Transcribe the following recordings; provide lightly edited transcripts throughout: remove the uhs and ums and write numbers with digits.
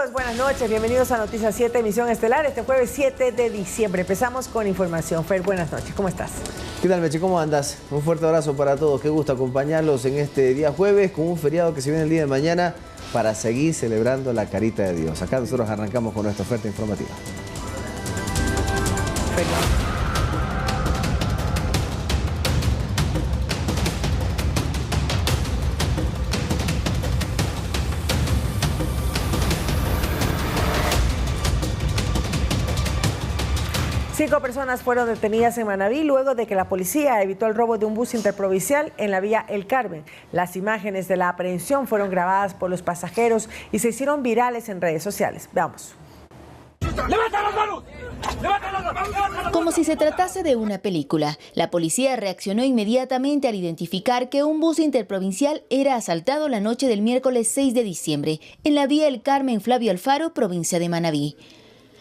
amigos, buenas noches. Bienvenidos a Noticias 7, emisión estelar, este jueves 7 de diciembre. Empezamos con información. Fer, buenas noches. ¿Cómo estás? ¿Qué tal, Meche? ¿Cómo andas? Un fuerte abrazo para todos. Qué gusto acompañarlos en este día jueves con un feriado que se viene el día de mañana para seguir celebrando la carita de Dios. Acá nosotros arrancamos con nuestra oferta informativa. Fer. 5 personas fueron detenidas en Manabí luego de que la policía evitó el robo de un bus interprovincial en la vía El Carmen. Las imágenes de la aprehensión fueron grabadas por los pasajeros y se hicieron virales en redes sociales. Veamos. ¡Levanta las manos! ¡Levanta las manos! Como si se tratase de una película, la policía reaccionó inmediatamente al identificar que un bus interprovincial era asaltado la noche del miércoles 6 de diciembre en la vía El Carmen Flavio Alfaro, provincia de Manabí.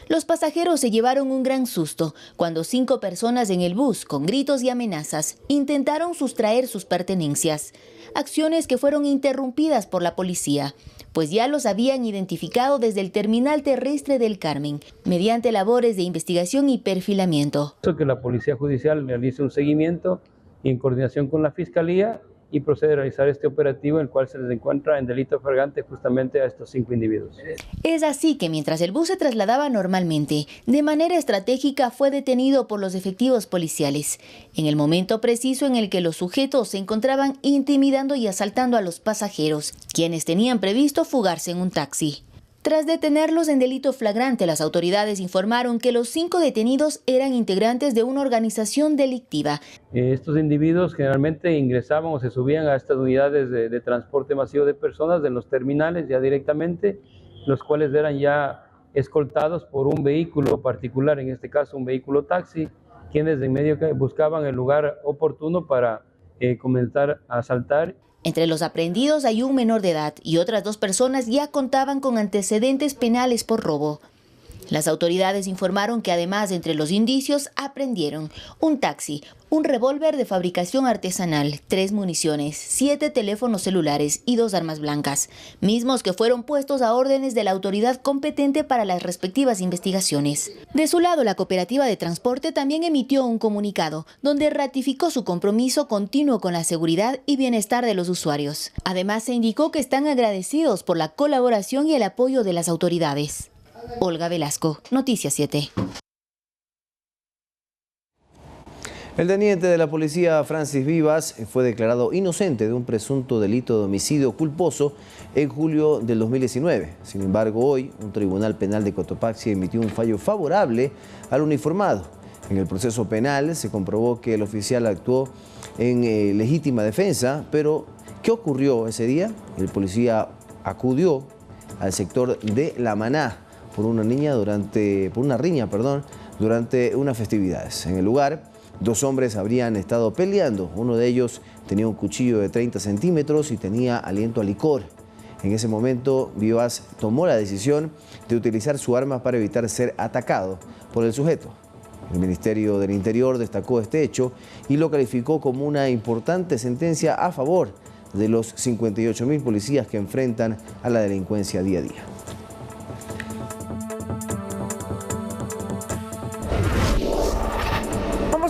Los pasajeros se llevaron un gran susto cuando 5 personas en el bus, con gritos y amenazas, intentaron sustraer sus pertenencias. Acciones que fueron interrumpidas por la policía, pues ya los habían identificado desde el terminal terrestre del Carmen, mediante labores de investigación y perfilamiento. Que la Policía Judicial realice un seguimiento y en coordinación con la Fiscalía y procede a realizar este operativo en el cual se les encuentra en delito flagrante justamente a estos 5 individuos. Es así que mientras el bus se trasladaba normalmente, de manera estratégica fue detenido por los efectivos policiales, en el momento preciso en el que los sujetos se encontraban intimidando y asaltando a los pasajeros, quienes tenían previsto fugarse en un taxi. Tras detenerlos en delito flagrante, las autoridades informaron que los 5 detenidos eran integrantes de una organización delictiva. Estos individuos generalmente ingresaban o se subían a estas unidades de transporte masivo de personas en los terminales ya directamente, los cuales eran ya escoltados por un vehículo particular, en este caso un vehículo taxi, quienes de inmediato buscaban el lugar oportuno para comenzar a asaltar. Entre los aprehendidos hay un menor de edad y otras 2 personas ya contaban con antecedentes penales por robo. Las autoridades informaron que además entre los indicios aprendieron un taxi, un revólver de fabricación artesanal, 3 municiones, 7 teléfonos celulares y 2 armas blancas, mismos que fueron puestos a órdenes de la autoridad competente para las respectivas investigaciones. De su lado, la Cooperativa de Transporte también emitió un comunicado donde ratificó su compromiso continuo con la seguridad y bienestar de los usuarios. Además, se indicó que están agradecidos por la colaboración y el apoyo de las autoridades. Olga Velasco, Noticias 7. El teniente de la policía, Francis Vivas, fue declarado inocente de un presunto delito de homicidio culposo en julio del 2019. Sin embargo, hoy un tribunal penal de Cotopaxi emitió un fallo favorable al uniformado. En el proceso penal se comprobó que el oficial actuó en legítima defensa, pero ¿qué ocurrió ese día? El policía acudió al sector de La Maná por una riña durante unas festividades. En el lugar, 2 hombres habrían estado peleando. Uno de ellos tenía un cuchillo de 30 centímetros y tenía aliento a licor. En ese momento, Vivas tomó la decisión de utilizar su arma para evitar ser atacado por el sujeto. El Ministerio del Interior destacó este hecho y lo calificó como una importante sentencia a favor de los 58.000 policías que enfrentan a la delincuencia día a día.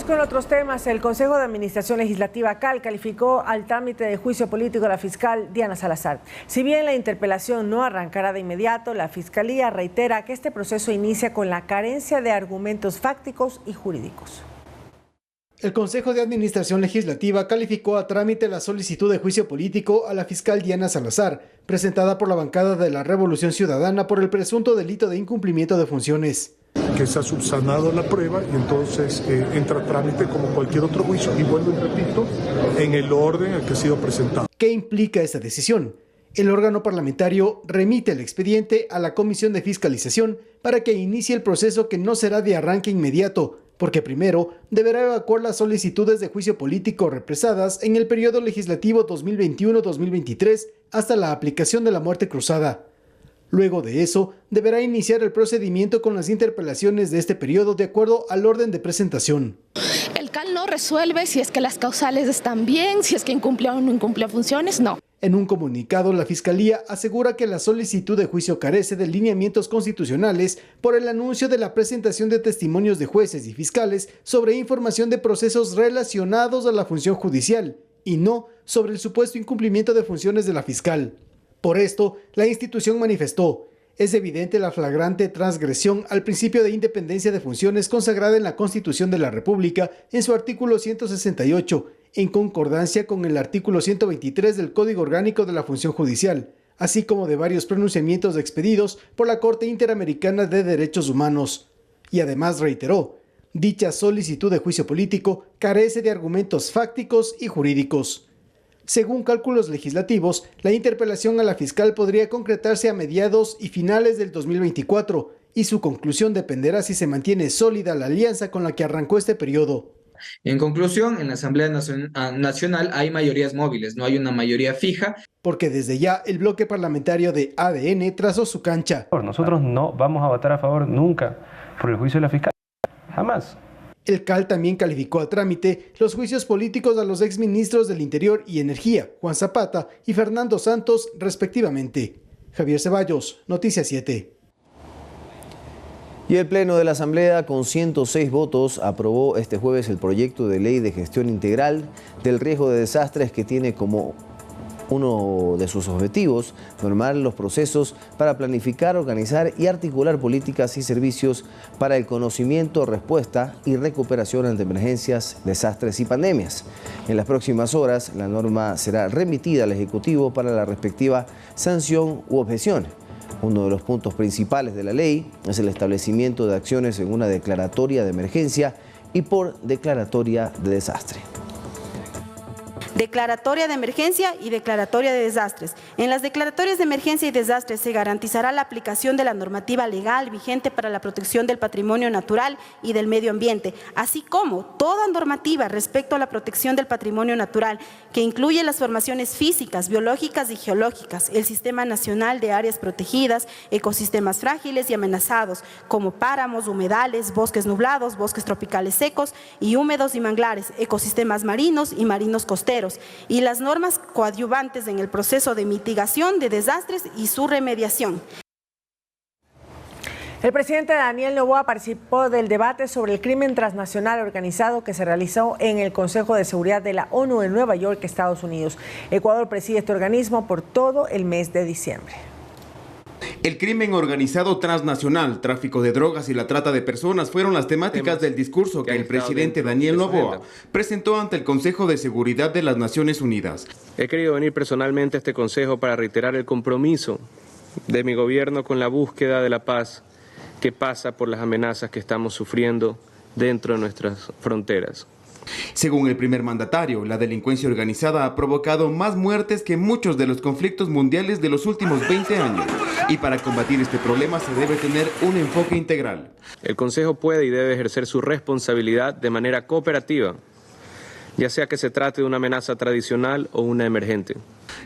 Con otros temas, el Consejo de Administración Legislativa CAL calificó al trámite de juicio político a la fiscal Diana Salazar. Si bien la interpelación no arrancará de inmediato, la Fiscalía reitera que este proceso inicia con la carencia de argumentos fácticos y jurídicos. El Consejo de Administración Legislativa calificó a trámite la solicitud de juicio político a la fiscal Diana Salazar, presentada por la bancada de la Revolución Ciudadana por el presunto delito de incumplimiento de funciones. Que se ha subsanado la prueba y entonces entra a trámite como cualquier otro juicio y vuelvo y repito, en el orden en el que ha sido presentado. ¿Qué implica esta decisión? El órgano parlamentario remite el expediente a la Comisión de Fiscalización para que inicie el proceso que no será de arranque inmediato, porque primero deberá evacuar las solicitudes de juicio político represadas en el periodo legislativo 2021-2023 hasta la aplicación de la muerte cruzada. Luego de eso, deberá iniciar el procedimiento con las interpelaciones de este periodo de acuerdo al orden de presentación. El CAL no resuelve si es que las causales están bien, si es que incumplió o no incumplió funciones, no. En un comunicado, la Fiscalía asegura que la solicitud de juicio carece de lineamientos constitucionales por el anuncio de la presentación de testimonios de jueces y fiscales sobre información de procesos relacionados a la función judicial y no sobre el supuesto incumplimiento de funciones de la fiscal. Por esto, la institución manifestó: es evidente la flagrante transgresión al principio de independencia de funciones consagrada en la Constitución de la República en su artículo 168, en concordancia con el artículo 123 del Código Orgánico de la Función Judicial, así como de varios pronunciamientos expedidos por la Corte Interamericana de Derechos Humanos. Y además reiteró: dicha solicitud de juicio político carece de argumentos fácticos y jurídicos. Según cálculos legislativos, la interpelación a la fiscal podría concretarse a mediados y finales del 2024, y su conclusión dependerá si se mantiene sólida la alianza con la que arrancó este periodo. En conclusión, en la Asamblea Nacional hay mayorías móviles, no hay una mayoría fija. Porque desde ya el bloque parlamentario de ADN trazó su cancha. Nosotros no vamos a votar a favor nunca por el juicio de la fiscal, jamás. El CAL también calificó a trámite los juicios políticos a los exministros del Interior y Energía, Juan Zapata y Fernando Santos, respectivamente. Javier Ceballos, Noticias 7. Y el Pleno de la Asamblea, con 106 votos, aprobó este jueves el proyecto de ley de gestión integral del riesgo de desastres, que tiene como uno de sus objetivos normar los procesos para planificar, organizar y articular políticas y servicios para el conocimiento, respuesta y recuperación ante emergencias, desastres y pandemias. En las próximas horas, la norma será remitida al Ejecutivo para la respectiva sanción u objeción. Uno de los puntos principales de la ley es el establecimiento de acciones en una declaratoria de emergencia y por declaratoria de desastre. Declaratoria de emergencia y declaratoria de desastres. En las declaratorias de emergencia y desastres se garantizará la aplicación de la normativa legal vigente para la protección del patrimonio natural y del medio ambiente, así como toda normativa respecto a la protección del patrimonio natural, que incluye las formaciones físicas, biológicas y geológicas, el Sistema Nacional de Áreas Protegidas, ecosistemas frágiles y amenazados, como páramos, humedales, bosques nublados, bosques tropicales secos y húmedos y manglares, ecosistemas marinos y marinos costeros, y las normas coadyuvantes en el proceso de mitigación de desastres y su remediación. El presidente Daniel Noboa participó del debate sobre el crimen transnacional organizado que se realizó en el Consejo de Seguridad de la ONU en Nueva York, Estados Unidos. Ecuador preside este organismo por todo el mes de diciembre. El crimen organizado transnacional, tráfico de drogas y la trata de personas fueron las temáticas del discurso que el presidente Daniel Noboa presentó ante el Consejo de Seguridad de las Naciones Unidas. He querido venir personalmente a este consejo para reiterar el compromiso de mi gobierno con la búsqueda de la paz, que pasa por las amenazas que estamos sufriendo dentro de nuestras fronteras. Según el primer mandatario, la delincuencia organizada ha provocado más muertes que muchos de los conflictos mundiales de los últimos 20 años. Y para combatir este problema se debe tener un enfoque integral. El Consejo puede y debe ejercer su responsabilidad de manera cooperativa, ya sea que se trate de una amenaza tradicional o una emergente.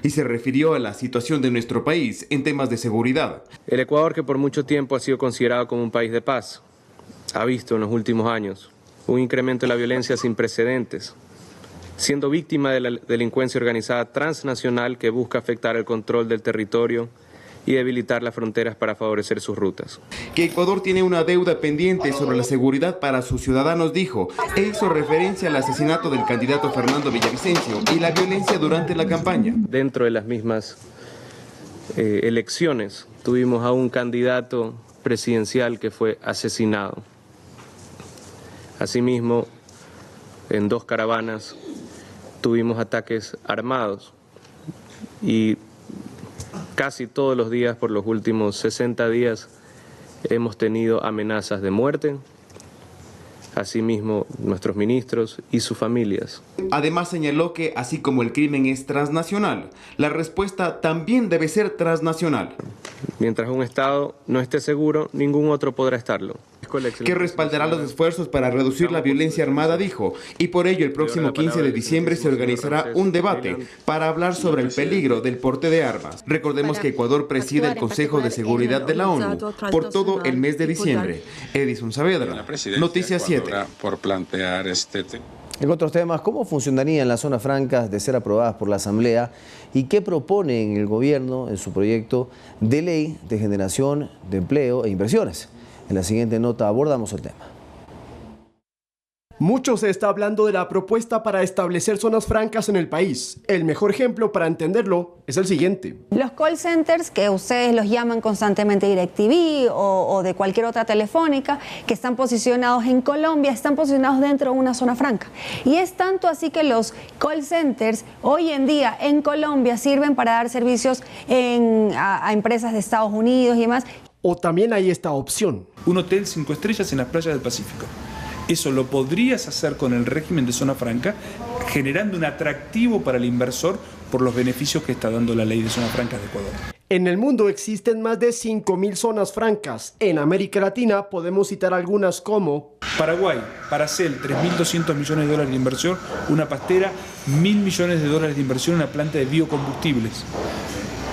Y se refirió a la situación de nuestro país en temas de seguridad. El Ecuador, que por mucho tiempo ha sido considerado como un país de paz, ha visto en los últimos años un incremento de la violencia sin precedentes, siendo víctima de la delincuencia organizada transnacional que busca afectar el control del territorio y debilitar las fronteras para favorecer sus rutas. Que Ecuador tiene una deuda pendiente sobre la seguridad para sus ciudadanos, dijo, e hizo referencia al asesinato del candidato Fernando Villavicencio y la violencia durante la campaña. Dentro de las mismas elecciones tuvimos a un candidato presidencial que fue asesinado. Asimismo, en 2 caravanas tuvimos ataques armados y casi todos los días por los últimos 60 días hemos tenido amenazas de muerte. Asimismo, nuestros ministros y sus familias. Además señaló que, así como el crimen es transnacional, la respuesta también debe ser transnacional. Mientras un Estado no esté seguro, ningún otro podrá estarlo. Que respaldará los esfuerzos para reducir la violencia armada, dijo, y por ello el próximo 15 de diciembre se organizará un debate para hablar sobre el peligro del porte de armas. Recordemos que Ecuador preside el Consejo de Seguridad de la ONU por todo el mes de diciembre. Edison Saavedra, Noticias 7. Por plantear este tema. En otros temas, ¿cómo funcionarían las zonas francas de ser aprobadas por la Asamblea y qué propone el gobierno en su proyecto de ley de generación de empleo e inversiones? En la siguiente nota abordamos el tema. Mucho se está hablando de la propuesta para establecer zonas francas en el país. El mejor ejemplo para entenderlo es el siguiente. Los call centers, que ustedes los llaman constantemente DirecTV o de cualquier otra telefónica, que están posicionados en Colombia, están posicionados dentro de una zona franca. Y es tanto así que los call centers hoy en día en Colombia sirven para dar servicios a empresas de Estados Unidos y demás. O también hay esta opción. Un hotel 5 estrellas en las playas del Pacífico. Eso lo podrías hacer con el régimen de zona franca, generando un atractivo para el inversor por los beneficios que está dando la ley de zonas francas de Ecuador. En el mundo existen más de 5.000 zonas francas. En América Latina podemos citar algunas como Paraguay, Paracel, 3.200 millones de dólares de inversión, una pastera, 1.000 millones de dólares de inversión en una planta de biocombustibles.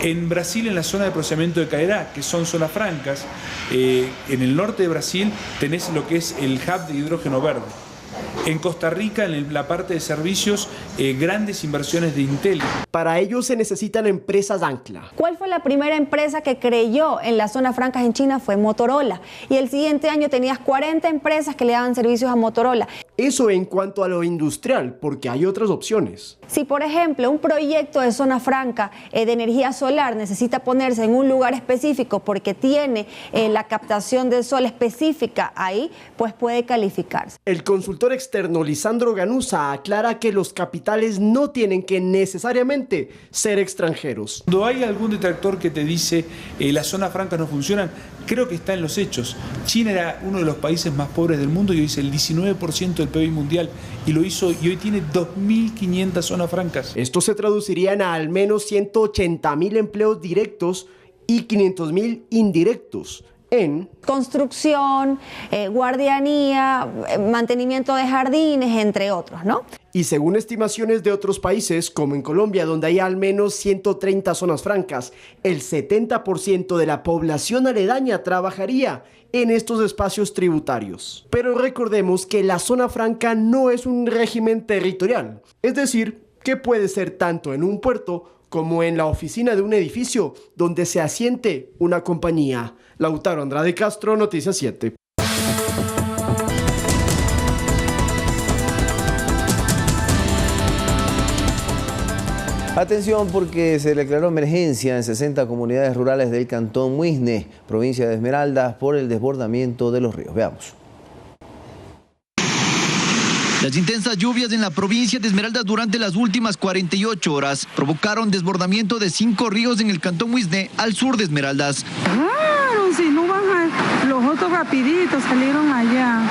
En Brasil, en la zona de procesamiento de Caerá, que son zonas francas, en el norte de Brasil tenés lo que es el hub de hidrógeno verde. En Costa Rica, en la parte de servicios, grandes inversiones de Intel. Para ello se necesitan empresas ancla. ¿Cuál fue la primera empresa que creyó en las zonas francas en China? Fue Motorola. Y el siguiente año tenías 40 empresas que le daban servicios a Motorola. Eso en cuanto a lo industrial, porque hay otras opciones. Si, por ejemplo, un proyecto de zona franca de energía solar necesita ponerse en un lugar específico porque tiene la captación del sol específica ahí, pues puede calificarse. El consultor externo Lisandro Ganuza aclara que los capitales no tienen que necesariamente ser extranjeros. Cuando hay algún detractor que te dice las zonas francas no funcionan, creo que está en los hechos. China era uno de los países más pobres del mundo y hoy es el 19% del PIB mundial y lo hizo y hoy tiene 2.500 zonas francas. Esto se traduciría en al menos 180.000 empleos directos y 500.000 indirectos en construcción, guardianía, mantenimiento de jardines, entre otros, ¿no? Y según estimaciones de otros países, como en Colombia, donde hay al menos 130 zonas francas, el 70% de la población aledaña trabajaría en estos espacios tributarios. Pero recordemos que la zona franca no es un régimen territorial, es decir, que puede ser tanto en un puerto como en la oficina de un edificio donde se asiente una compañía. Lautaro Andrade Castro, Noticias 7. Atención porque se declaró emergencia en 60 comunidades rurales del cantón Muisne, provincia de Esmeraldas, por el desbordamiento de los ríos. Veamos. Las intensas lluvias en la provincia de Esmeraldas durante las últimas 48 horas provocaron desbordamiento de 5 ríos en el cantón Muisne, al sur de Esmeraldas. Claro, si no van los otros rapiditos salieron allá.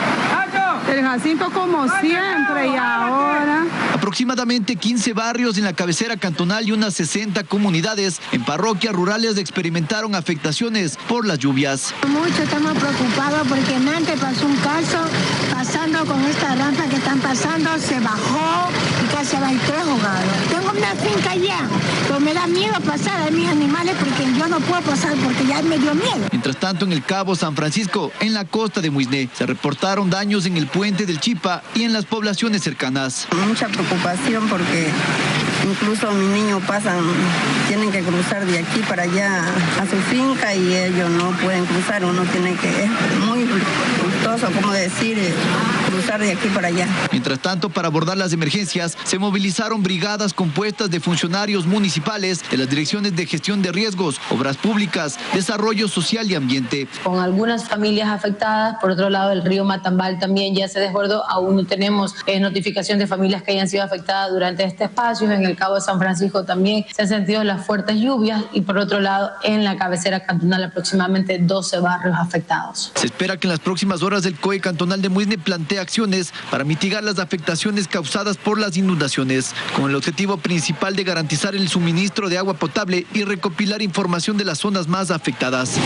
El Jacinto como siempre y ahora. Aproximadamente 15 barrios en la cabecera cantonal y unas 60 comunidades en parroquias rurales experimentaron afectaciones por las lluvias. Mucho estamos preocupados porque antes pasó un caso pasando con esta rampa que están pasando, se bajó y casi hay 3 ahogados. Tengo una finca allá, pero me da miedo pasar a mis animales porque yo no puedo pasar porque ya me dio miedo. Mientras tanto, en el Cabo San Francisco, en la costa de Muisne, se reportaron daños en el puente del Chipa y en las poblaciones cercanas. Mucha preocupación porque incluso mis niños tienen que cruzar de aquí para allá a su finca y ellos no pueden cruzar, uno tiene que, es muy costoso, como decir, cruzar de aquí para allá. Mientras tanto, para abordar las emergencias, se movilizaron brigadas compuestas de funcionarios municipales de las direcciones de gestión de riesgos, obras públicas, desarrollo social y ambiente. Con algunas familias afectadas, por otro lado el río Matambal también ya se desbordó, aún no tenemos notificación de familias que hayan sido afectadas durante este espacio. En el Cabo de San Francisco también se han sentido las fuertes lluvias y por otro lado en la cabecera cantonal aproximadamente 12 barrios afectados. Se espera que en las próximas horas el COE cantonal de Muisne plantee acciones para mitigar las afectaciones causadas por las inundaciones, con el objetivo principal de garantizar el suministro de agua potable y recopilar información de las zonas más afectadas.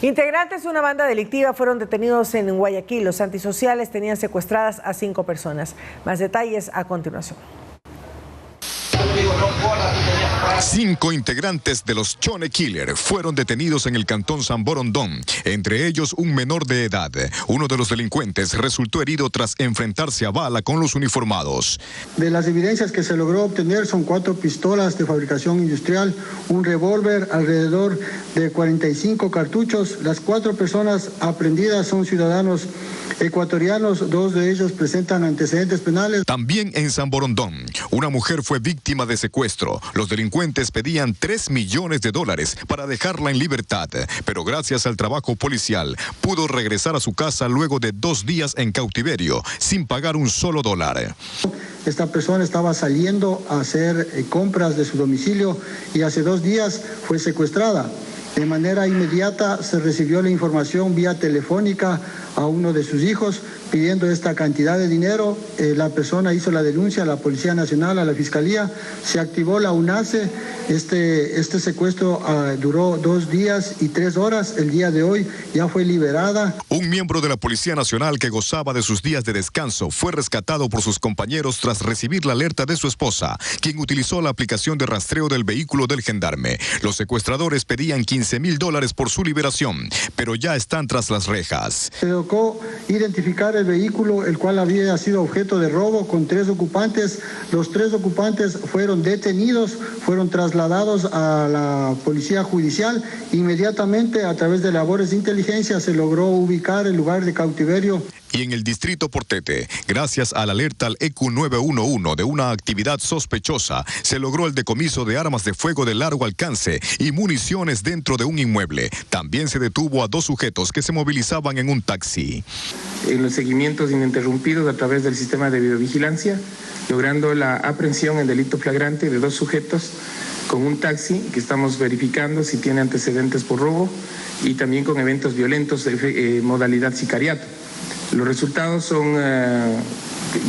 Integrantes de una banda delictiva fueron detenidos en Guayaquil. Los antisociales tenían secuestradas a 5 personas. Más detalles a continuación. 5 integrantes de los Chone Killer fueron detenidos en el cantón San Borondón, entre ellos un menor de edad. Uno de los delincuentes resultó herido tras enfrentarse a bala con los uniformados. De las evidencias que se logró obtener son 4 pistolas de fabricación industrial, un revólver, alrededor de 45 cartuchos. Las 4 personas aprehendidas son ciudadanos ecuatorianos, 2 de ellos presentan antecedentes penales. También en San Borondón, una mujer fue víctima de secuestro. Los delincuentes pedían $3 millones para dejarla en libertad, pero gracias al trabajo policial pudo regresar a su casa luego de 2 días en cautiverio sin pagar un solo dólar. Esta persona estaba saliendo a hacer compras de su domicilio y hace 2 días fue secuestrada. De manera inmediata se recibió la información vía telefónica a uno de sus hijos pidiendo esta cantidad de dinero. La persona hizo la denuncia a la Policía Nacional, a la Fiscalía, se activó la UNACE. Este secuestro duró 2 días y 3 horas. El día de hoy ya fue liberada. Un miembro de la Policía Nacional que gozaba de sus días de descanso fue rescatado por sus compañeros tras recibir la alerta de su esposa, quien utilizó la aplicación de rastreo del vehículo del gendarme. Los secuestradores pedían $15,000 por su liberación, pero ya están tras las rejas. Se tocó identificar el vehículo, el cual había sido objeto de robo con 3 ocupantes. Los 3 ocupantes fueron detenidos, fueron trasladados a la Policía Judicial. Inmediatamente, a través de labores de inteligencia, se logró ubicar el lugar de cautiverio. Y en el distrito Portete, gracias a la alerta al EQ 911 de una actividad sospechosa, se logró el decomiso de armas de fuego de largo alcance y municiones dentro de un inmueble. También se detuvo a 2 sujetos que se movilizaban en un taxi. En los seguimientos ininterrumpidos a través del sistema de videovigilancia, logrando la aprehensión en delito flagrante de 2 sujetos con un taxi que estamos verificando si tiene antecedentes por robo y también con eventos violentos de modalidad sicariato. Los resultados son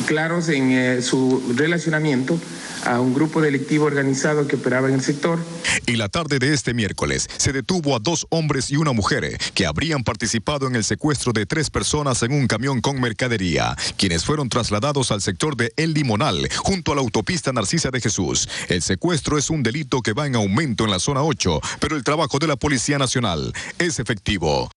claros en su relacionamiento a un grupo delictivo organizado que operaba en el sector. Y la tarde de este miércoles se detuvo a 2 hombres y una mujer que habrían participado en el secuestro de 3 personas en un camión con mercadería, quienes fueron trasladados al sector de El Limonal, junto a la autopista Narcisa de Jesús. El secuestro es un delito que va en aumento en la zona 8, pero el trabajo de la Policía Nacional es efectivo.